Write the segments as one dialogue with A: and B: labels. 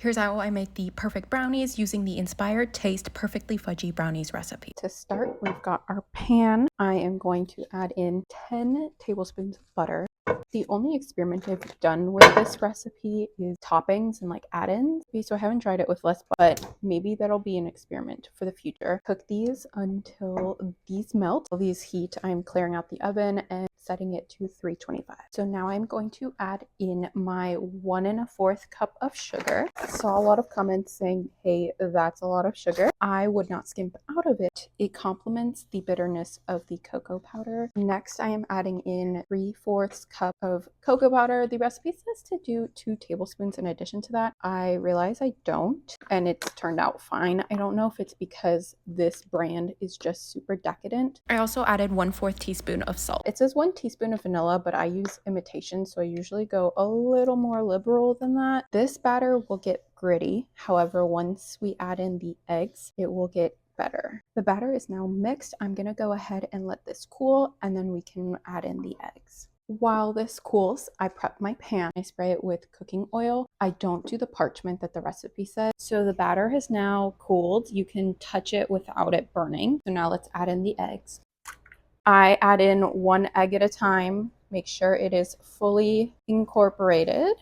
A: Here's how I make the perfect brownies using the Inspired Taste Perfectly Fudgy Brownies recipe. To start, we've got our pan. I am going to add in 10 tablespoons of butter. The only experiment I've done with this recipe is toppings and like add-ins. So I haven't tried it with less, but maybe that'll be an experiment for the future. Cook these until these melt. While these heat, I'm clearing out the oven and setting it to 325. So now I'm going to add in my 1 1/4 cup of sugar. I saw a lot of comments saying, hey, that's a lot of sugar. I would not skimp out of it. It complements the bitterness of the cocoa powder. Next, I am adding in 3/4 cup of cocoa powder. The recipe says to do 2 tablespoons in addition to that. I realize I don't, and it's turned out fine. I don't know if it's because this brand is just super decadent. I also added 1/4 teaspoon of salt. It says 1 teaspoon of vanilla, but I use imitation, so I usually go a little more liberal than that. This batter will get gritty. However, once we add in the eggs, it will get better. The batter is now mixed. I'm going to go ahead and let this cool, and then we can add in the eggs. While this cools, I prep my pan. I spray it with cooking oil. I don't do the parchment that the recipe says. So the batter has now cooled. You can touch it without it burning. So now let's add in the eggs. I add in 1 egg at a time. Make sure it is fully incorporated.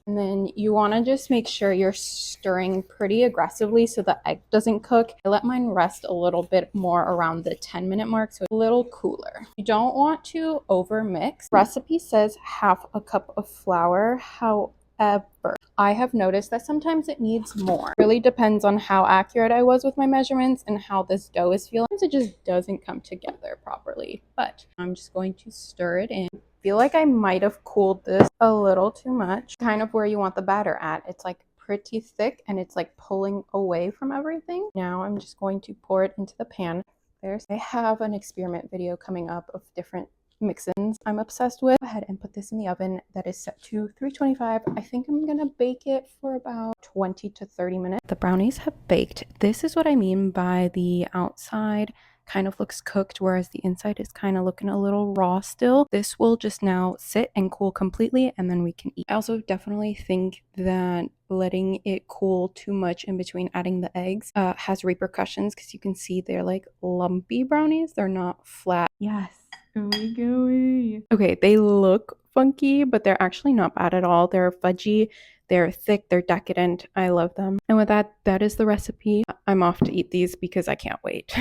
A: And then you want to just make sure you're stirring pretty aggressively so the egg doesn't cook. I let mine rest a little bit more around the 10-minute mark, so it's a little cooler. You don't want to over mix. Recipe says 1/2 cup of flour. However, I have noticed that sometimes it needs more. It really depends on how accurate I was with my measurements and how this dough is feeling. Sometimes it just doesn't come together properly, but I'm just going to stir it in. Feel like I might have cooled this a little too much. Kind of where you want the batter at. It's like pretty thick and it's like pulling away from everything. Now I'm just going to pour it into the pan. I have an experiment video coming up of different mix-ins I'm obsessed with. Go ahead and put this in the oven that is set to 325. I think I'm gonna bake it for about 20 to 30 minutes. The brownies have baked. This is what I mean by the outside kind of looks cooked, whereas the inside is kind of looking a little raw still. This will just now sit and cool completely, and then we can eat. I also definitely think that letting it cool too much in between adding the eggs has repercussions, because you can see they're like lumpy brownies. They're not flat. Yes. Gooey gooey. Okay, they look funky, but they're actually not bad at all. They're fudgy, they're thick, they're decadent. I love them. And with that, that is the recipe. I'm off to eat these because I can't wait.